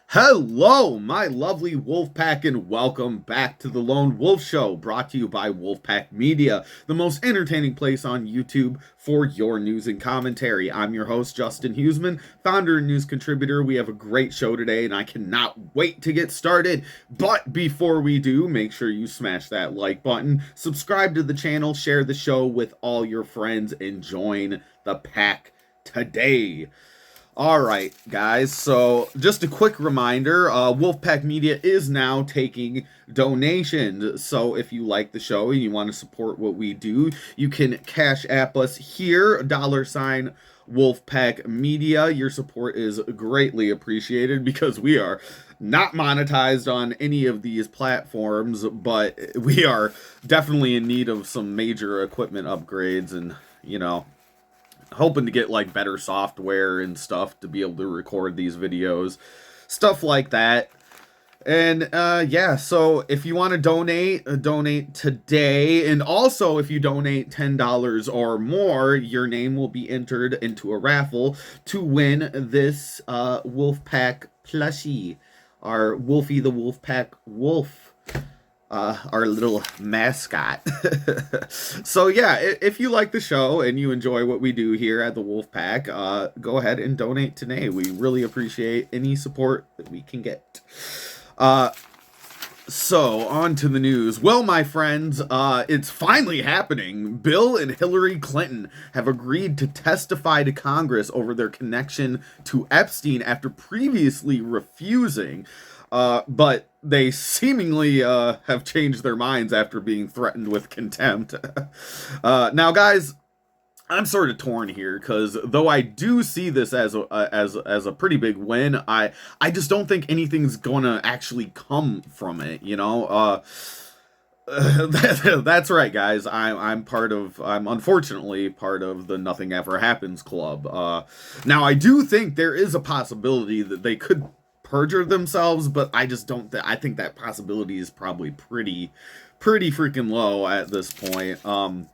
Hello, my lovely wolf pack, and welcome back to the Lone Wolf Show, brought to you by Wolfpack Media, the most entertaining place on YouTube for your news and commentary. I'm your host, Justin Huseman, founder and news contributor. We have a great show today, and I cannot wait to get started. But before we do, make sure you smash that like button, subscribe to the channel, share the show with all your friends, and join the pack today. All right, guys. So, just a quick reminder: Wolfpack Media is now taking donations. So, if you like the show and you want to support what we do, you can Cash App us here, $ Wolfpack Media. Your support is greatly appreciated because we are not monetized on any of these platforms, but we are definitely in need of some major equipment upgrades and, hoping to get like better software and stuff to be able to record these videos, stuff like that. And yeah, so if you want to donate today. And also, if you donate $10 or more, your name will be entered into a raffle to win this Wolfpack plushie, our Wolfie the Wolfpack Wolf, our little mascot. So yeah, if you like the show and you enjoy what we do here at the Wolfpack, go ahead and donate today. We really appreciate any support that we can get. So on to the news. Well, my friends, it's finally happening. Bill and Hillary Clinton have agreed to testify to Congress over their connection to Epstein after previously refusing. But they seemingly have changed their minds after being threatened with contempt. Now, guys, I'm sort of torn here because though I do see this as a pretty big win, I just don't think anything's gonna actually come from it. That's right, guys. I'm unfortunately part of the Nothing Ever Happens Club. Now I do think there is a possibility that they could perjure themselves, but I just don't. I think that possibility is probably pretty freaking low at this point. I'm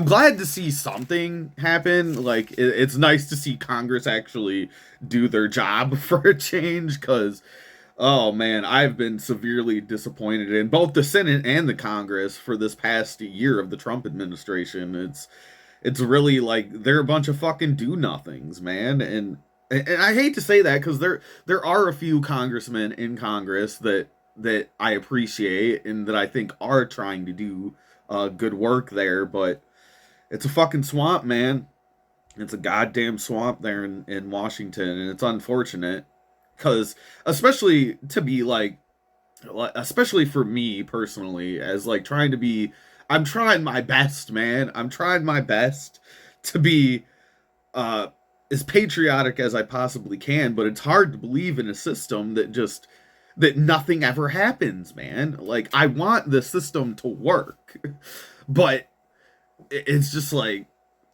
glad to see something happen. Like it's nice to see Congress actually do their job for a change, because oh man, I've been severely disappointed in both the Senate and the Congress for this past year of the Trump administration. It's really like they're a bunch of fucking do-nothings, man. And I hate to say that because there are a few congressmen in Congress that I appreciate and that I think are trying to do good work there, but it's a fucking swamp, man. It's a goddamn swamp there in Washington, and it's unfortunate because especially for me personally, as like I'm trying my best, man. I'm trying my best to be as patriotic as I possibly can, but it's hard to believe in a system that nothing ever happens, man. Like I want the system to work, but it's just like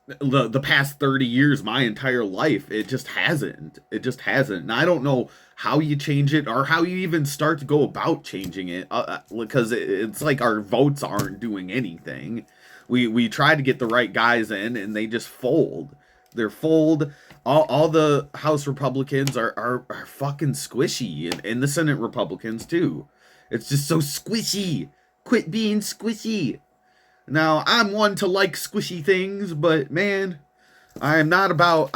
the past 30 years, my entire life, it just hasn't. It just hasn't. And I don't know how you change it or how you even start to go about changing it, because it's like our votes aren't doing anything. We try to get the right guys in, and they just fold. They're fold. All the House Republicans are fucking squishy, and the Senate Republicans too. It's just so squishy. Quit being squishy. Now, I'm one to like squishy things, but man, I'm not about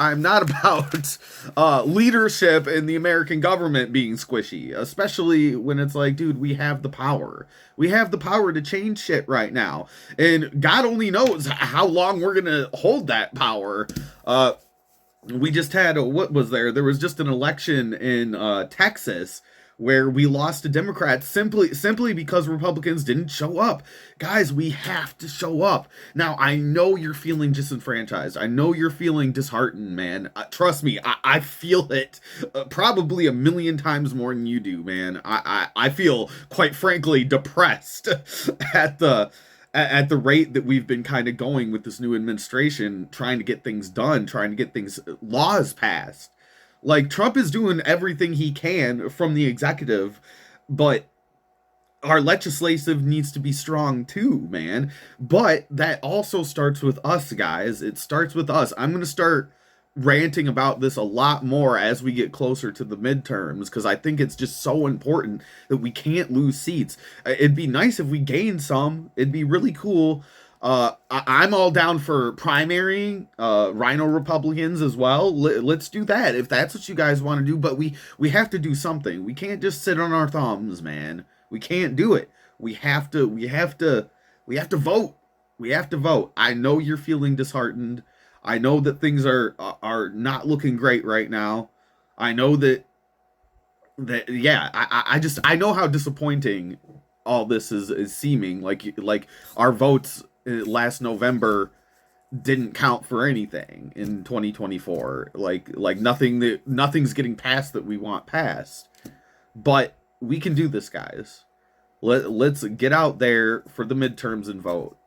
leadership in the American government being squishy, especially when it's like, dude, we have the power. We have the power to change shit right now. And God only knows how long we're going to hold that power. We just had what was there? There was just an election in Texas where we lost to Democrats simply because Republicans didn't show up. Guys, we have to show up. Now, I know you're feeling disenfranchised. I know you're feeling disheartened, man. Trust me, I feel it probably a million times more than you do, man. I feel, quite frankly, depressed at the rate that we've been kind of going with this new administration, trying to get things done, trying to get laws passed. Like, Trump is doing everything he can from the executive, but our legislative needs to be strong too, man. But that also starts with us, guys. It starts with us. I'm going to start ranting about this a lot more as we get closer to the midterms, because I think it's just so important that we can't lose seats. It'd be nice if we gain some. It'd be really cool. I'm all down for primary Rhino Republicans as well. Let's do that if that's what you guys want to do. But we have to do something. We can't just sit on our thumbs, man. We can't do it. We have to vote. We have to vote. I know you're feeling disheartened. I know that things are not looking great right now. I know that yeah, I know how disappointing all this is seeming. Like our votes last November didn't count for anything in 2024. Like nothing's getting passed that we want passed. But we can do this, guys. Let's get out there for the midterms and vote.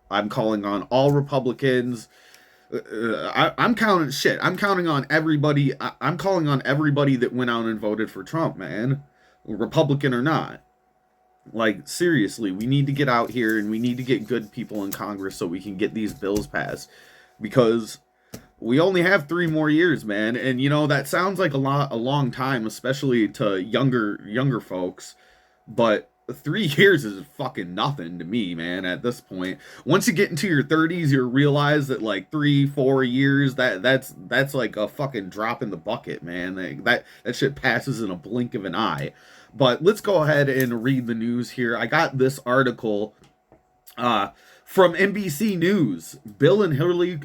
I'm calling on all Republicans. I'm counting shit. I'm counting on everybody. I'm calling on everybody that went out and voted for Trump, man, Republican or not. Like, seriously, we need to get out here and we need to get good people in Congress so we can get these bills passed, because we only have 3 more years, man. And you know that sounds like a long time, especially to younger folks, but 3 years is fucking nothing to me, man. At this point, once you get into your 30s, you realize that like 3-4 years, that's like a fucking drop in the bucket, man. Like, that shit passes in a blink of an eye. But let's go ahead and read the news here. I got this article from NBC News. Bill and Hillary,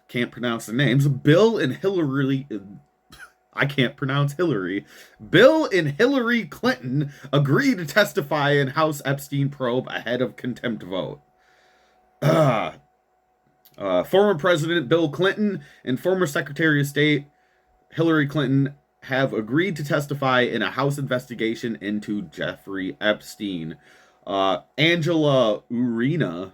can't pronounce the names. Bill and Hillary. I can't pronounce Hillary. Bill and Hillary Clinton agree to testify in House Epstein probe ahead of contempt vote. Former President Bill Clinton and former Secretary of State Hillary Clinton have agreed to testify in a House investigation into Jeffrey Epstein. Angela Urena,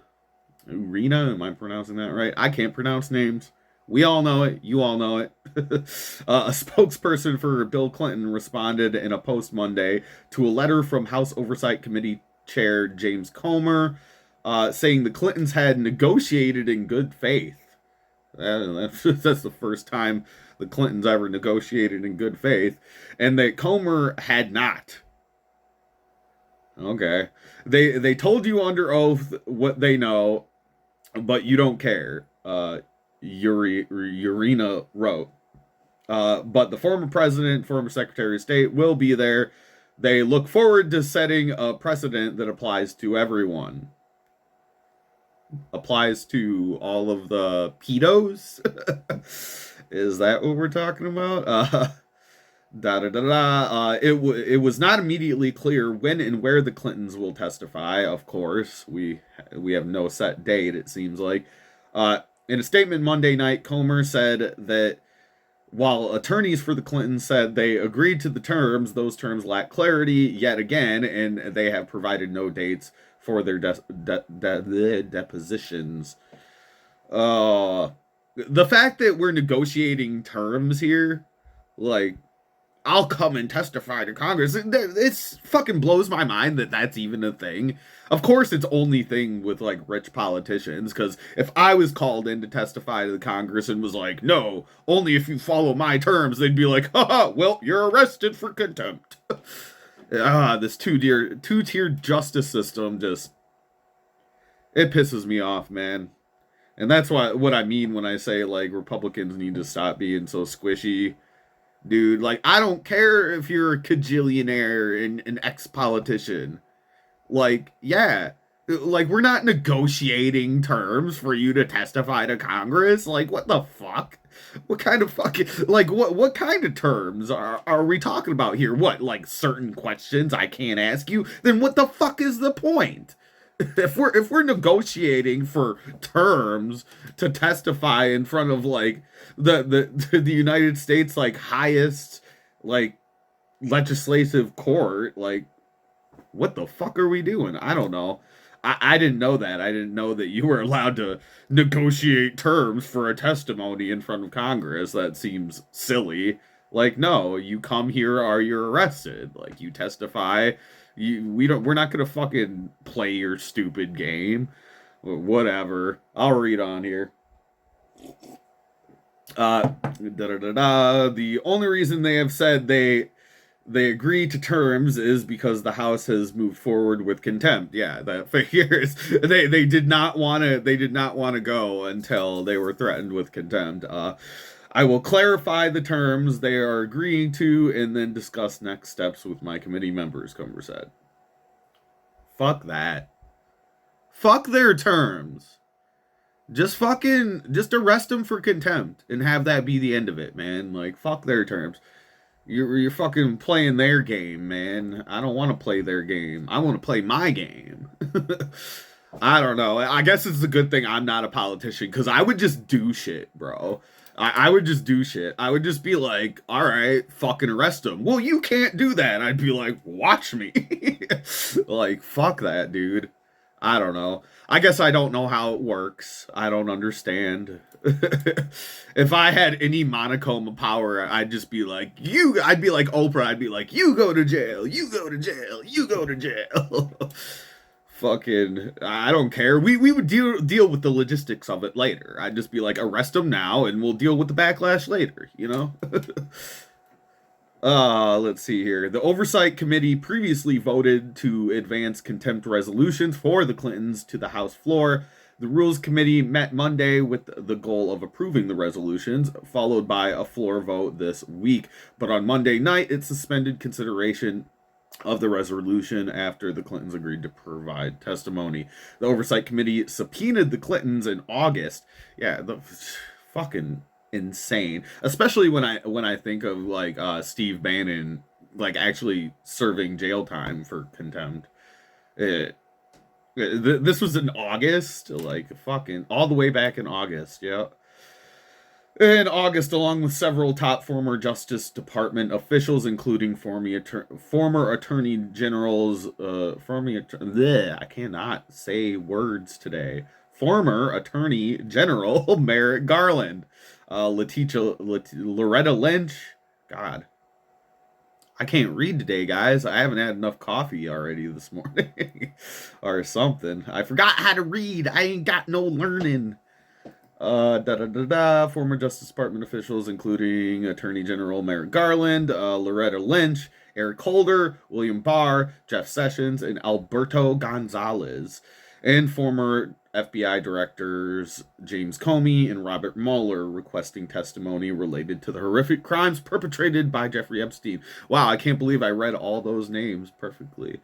am I pronouncing that right? I can't pronounce names. We all know it. You all know it. A spokesperson for Bill Clinton responded in a post Monday to a letter from House Oversight Committee Chair James Comer, saying the Clintons had negotiated in good faith. That's the first time the Clintons ever negotiated in good faith, and that Comer had not. Okay. They told you under oath what they know, but you don't care. Urena wrote. But the former president, former secretary of state will be there. They look forward to setting a precedent that applies to everyone. Applies to all of the pedos? Is that what we're talking about? It was not immediately clear when and where the Clintons will testify. Of course, we have no set date, it seems like. In a statement Monday night, Comer said that while attorneys for the Clintons said they agreed to the terms, those terms lack clarity yet again, and they have provided no dates for their depositions. The fact that we're negotiating terms here, like, I'll come and testify to Congress. It's fucking blows my mind that that's even a thing. Of course, it's only thing with like rich politicians. Because if I was called in to testify to the Congress and was like, no, only if you follow my terms, they'd be like, haha, well, you're arrested for contempt. This two-tier justice system just, it pisses me off, man. And that's what I mean when I say like Republicans need to stop being so squishy. Dude, like, I don't care if you're a cajillionaire and an ex-politician. Like, yeah. Like, we're not negotiating terms for you to testify to Congress. Like, what the fuck? What kind of fucking... Like, what kind of terms are we talking about here? What, like, certain questions I can't ask you? Then what the fuck is the point? If we're negotiating for terms to testify in front of like the United States like highest like legislative court, like what the fuck are we doing? I don't know. I didn't know that. I didn't know that you were allowed to negotiate terms for a testimony in front of Congress. That seems silly. Like, no, you come here or you're arrested. Like, you testify. We're not gonna fucking play your stupid game. Whatever. I'll read on here. The only reason they have said they agree to terms is because the House has moved forward with contempt. Yeah, that figures. They did not want to go until they were threatened with contempt. I will clarify the terms they are agreeing to and then discuss next steps with my committee members, Comer said. Fuck that. Fuck their terms. Just arrest them for contempt and have that be the end of it, man. Like, fuck their terms. You're fucking playing their game, man. I don't want to play their game. I want to play my game. I don't know. I guess it's a good thing I'm not a politician because I would just do shit, bro. I would just do shit. I would just be like, all right, fucking arrest him. Well, you can't do that. I'd be like, watch me. Like, fuck that, dude. I don't know. I guess I don't know how it works. I don't understand. If I had any monochrome of power, I'd just be like, I'd be like Oprah. I'd be like, you go to jail, you go to jail, you go to jail. Fucking, I don't care. We would deal with the logistics of it later. I'd just be like, arrest them now, and we'll deal with the backlash later, you know? Let's see here. The Oversight Committee previously voted to advance contempt resolutions for the Clintons to the House floor. The Rules Committee met Monday with the goal of approving the resolutions, followed by a floor vote this week. But on Monday night, it suspended consideration of the resolution after the Clintons agreed to provide testimony. The Oversight Committee subpoenaed the Clintons in August. Yeah, the fucking insane. Especially when I think of like Steve Bannon like actually serving jail time for contempt. This was in August, like fucking all the way back in August. Yeah. In August, along with several top former Justice Department officials, including former Attorney Generals, I cannot say words today. Former Attorney General Merrick Garland, Loretta Lynch. God, I can't read today, guys. I haven't had enough coffee already this morning, or something. I forgot how to read. I ain't got no learning. Former Justice Department officials, including Attorney General Merrick Garland, Loretta Lynch, Eric Holder, William Barr, Jeff Sessions, and Alberto Gonzalez, and former FBI directors James Comey and Robert Mueller requesting testimony related to the horrific crimes perpetrated by Jeffrey Epstein. Wow, I can't believe I read all those names perfectly.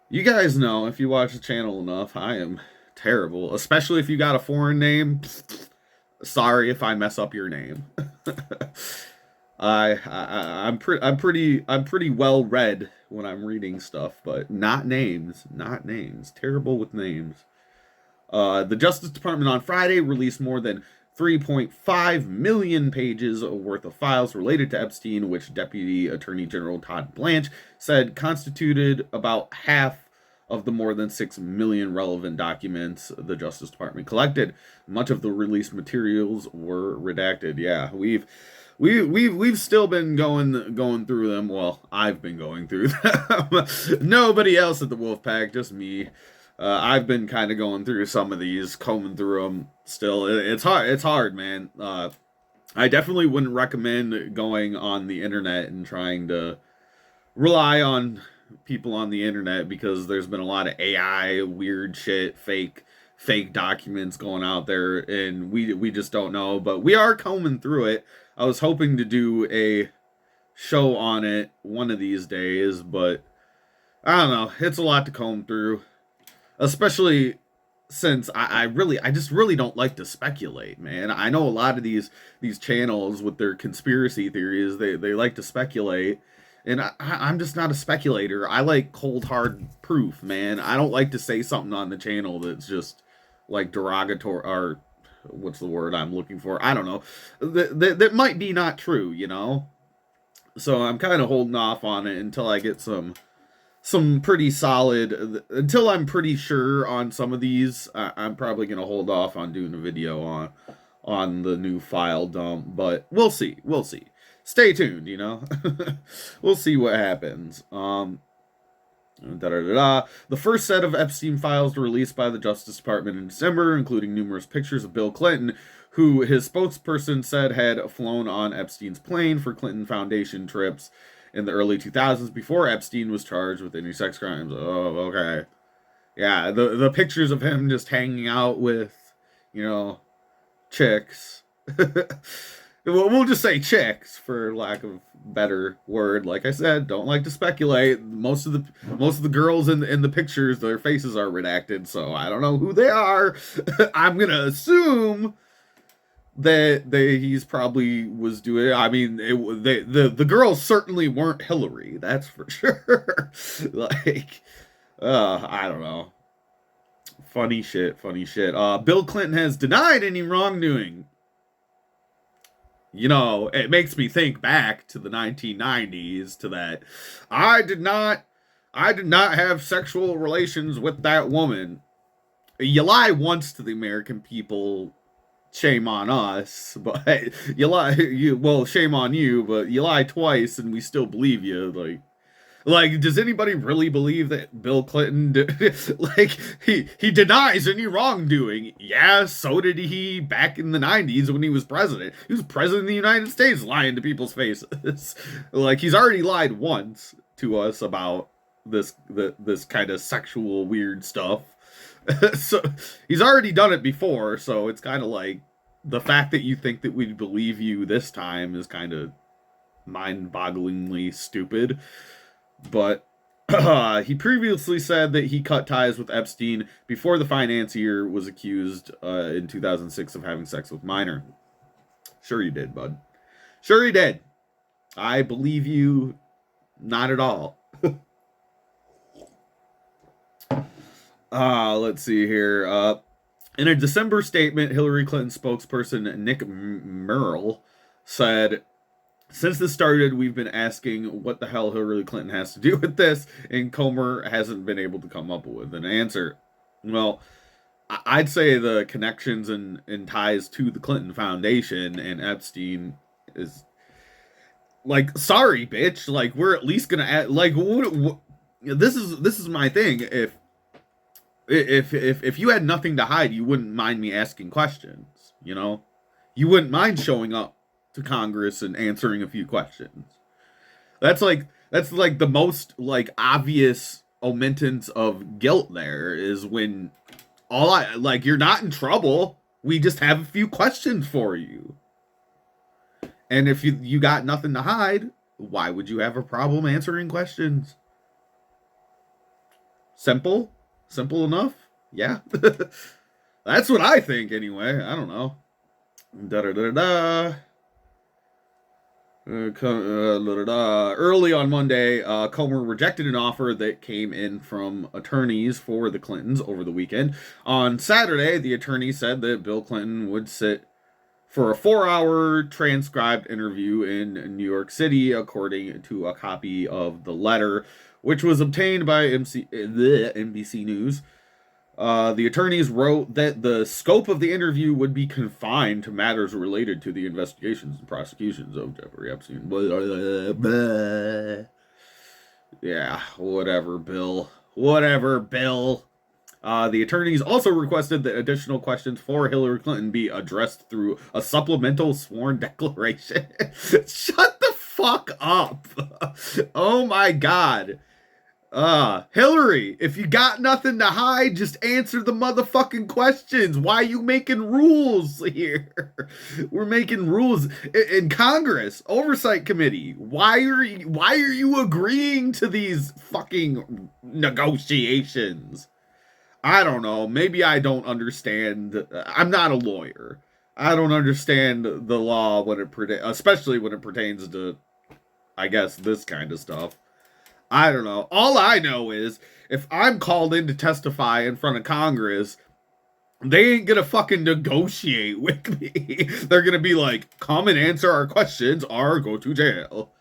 You guys know, if you watch the channel enough, I am terrible, especially if you got a foreign name. Sorry if I mess up your name. I'm pretty well read when I'm reading stuff, but not names. Terrible with names. The Justice Department on Friday released more than 3.5 million pages worth of files related to Epstein, which Deputy Attorney General Todd Blanche said constituted about half of the more than 6 million relevant documents the Justice Department collected. Much of the released materials were redacted. Yeah, we've still been going through them. Well, I've been going through them. Nobody else at the Wolfpack, just me. I've been kind of going through some of these, combing through them. Still, it's hard. It's hard, man. I definitely wouldn't recommend going on the internet and trying to rely on people on the internet, because there's been a lot of AI weird shit, fake documents going out there, and we just don't know. But we are combing through it. I was hoping to do a show on it one of these days, but I don't know. It's a lot to comb through, especially since I just really don't like to speculate, man. I know a lot of these channels with their conspiracy theories, they like to speculate. And I'm just not a speculator. I like cold, hard proof, man. I don't like to say something on the channel that's just, like, derogatory, or what's the word I'm looking for? I don't know. That might be not true, you know? So I'm kind of holding off on it until I get some pretty solid, until I'm pretty sure on some of these. I'm probably going to hold off on doing a video on the new file dump, but we'll see. Stay tuned, you know. We'll see what happens. The first set of Epstein files were released by the Justice Department in December, including numerous pictures of Bill Clinton, who his spokesperson said had flown on Epstein's plane for Clinton Foundation trips in the early 2000s before Epstein was charged with any sex crimes. Oh, okay. Yeah, the pictures of him just hanging out with, chicks. We'll just say chicks for lack of better word. Like I said, don't like to speculate. Most of the girls in the pictures, their faces are redacted, so I don't know who they are. I'm gonna assume that he's probably was doing. I mean, the girls certainly weren't Hillary. That's for sure. Like, I don't know. Funny shit. Bill Clinton has denied any wrongdoing. It makes me think back to the 1990s, to that I did not have sexual relations with that woman. You lie once to the American people, shame on us, but shame on you, but you lie twice and we still believe you. Like, does anybody really believe that Bill Clinton he denies any wrongdoing? Yeah, so did he back in the 90s when he was president. He was president of the United States, lying to people's faces. Like, he's already lied once to us about this kind of sexual weird stuff. So he's already done it before, so it's kind of like the fact that you think that we'd believe you this time is kind of mind-bogglingly stupid. But he previously said that he cut ties with Epstein before the financier was accused in 2006 of having sex with minor. Sure you did, bud. Sure you did. I believe you not at all. Let's see here. In a December statement, Hillary Clinton spokesperson Nick Merle said, "Since this started, we've been asking what the hell Hillary Clinton has to do with this, and Comer hasn't been able to come up with an answer." Well, I'd say the connections and ties to the Clinton Foundation and Epstein is like, sorry, bitch. Like, we're at least gonna add, like, what this is my thing. If you had nothing to hide, you wouldn't mind me asking questions. You wouldn't mind showing up to Congress and answering a few questions. That's like the most like obvious omittance of guilt there is when you're not in trouble. We just have a few questions for you. And if you got nothing to hide, why would you have a problem answering questions? Simple enough. Yeah. That's what I think anyway. I don't know. Early on Monday, Comer rejected an offer that came in from attorneys for the Clintons over the weekend. On Saturday, the attorney said that Bill Clinton would sit for a 4-hour transcribed interview in New York City, according to a copy of the letter, which was obtained by NBC News. The attorneys wrote that the scope of the interview would be confined to matters related to the investigations and prosecutions of Jeffrey Epstein. Yeah, whatever, Bill. The attorneys also requested that additional questions for Hillary Clinton be addressed through a supplemental sworn declaration. Shut the fuck up. Oh my God. Hillary, if you got nothing to hide, just answer the motherfucking questions. Why are you making rules here? We're making rules in Congress, Oversight Committee. Why are you agreeing to these fucking negotiations? I don't know. Maybe I don't understand. I'm not a lawyer. I don't understand the law especially when it pertains to, I guess, this kind of stuff. I don't know. All I know is if I'm called in to testify in front of Congress, they ain't gonna fucking negotiate with me. They're gonna be like, come and answer our questions or go to jail.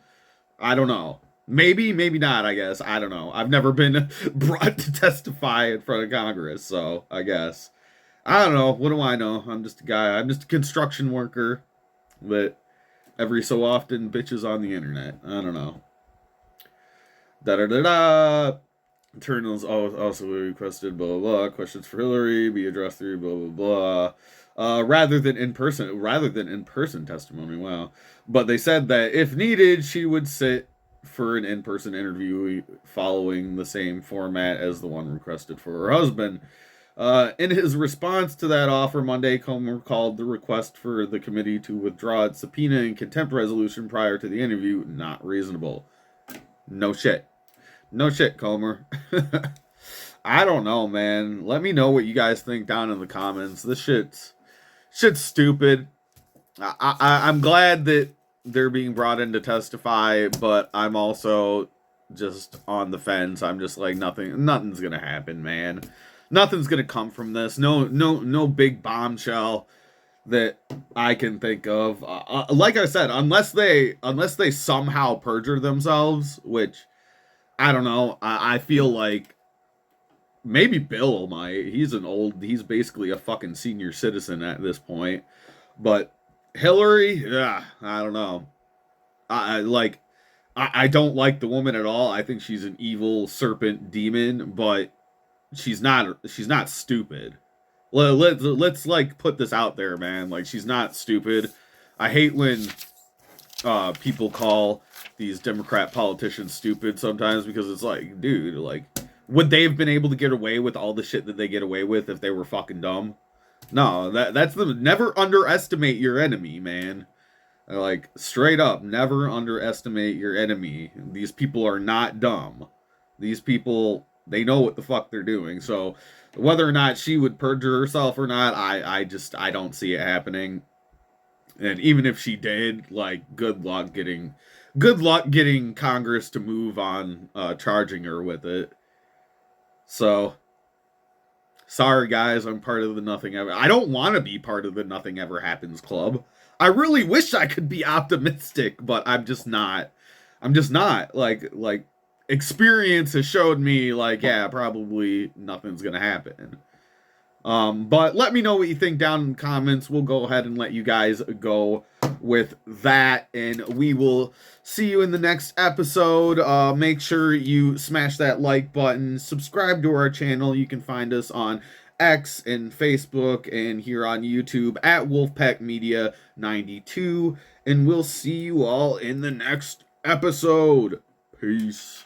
I don't know. Maybe not, I guess. I don't know. I've never been brought to testify in front of Congress, so I guess. I don't know. What do I know? I'm just a guy. I'm just a construction worker that every so often bitches on the internet. I don't know. Internals also requested blah blah blah. Questions for Hillary be addressed through blah blah blah. Rather than in person testimony. Wow. But they said that if needed, she would sit for an in-person interview following the same format as the one requested for her husband. In his response to that offer Monday, Comer called the request for the committee to withdraw its subpoena and contempt resolution prior to the interview not reasonable. No shit. No shit, Comer. I don't know, man. Let me know what you guys think down in the comments. This shit's stupid. I'm glad that they're being brought in to testify, but I'm also just on the fence. I'm just like nothing's gonna happen, man. Nothing's gonna come from this. No big bombshell that I can think of. Like I said, unless they somehow perjure themselves, which I don't know. I feel like maybe Bill might. He's basically a fucking senior citizen at this point. But Hillary, yeah, I don't know. I don't like the woman at all. I think she's an evil serpent demon, but she's not stupid. Let's like put this out there, man. Like she's not stupid. I hate when people call these Democrat politicians stupid sometimes because it's like, dude, like, would they have been able to get away with all the shit that they get away with if they were fucking dumb? No, that's the never underestimate your enemy, man. Like straight up, never underestimate your enemy. These people are not dumb. These people they know what the fuck they're doing. So whether or not she would perjure herself or not, I don't see it happening. And even if she did, like, good luck getting Congress to move on charging her with it. So, sorry guys, I'm part of the Nothing Ever. I don't want to be part of the Nothing Ever Happens Club. I really wish I could be optimistic, but I'm just not. I'm just not. Like experience has showed me, like, yeah, probably nothing's gonna happen. But let me know what you think down in the comments. We'll go ahead and let you guys go with that, and we will see you in the next episode. Make sure you smash that like button, subscribe to our channel. You can find us on X and Facebook and here on YouTube at Wolfpack Media 92, and we'll see you all in the next episode. Peace.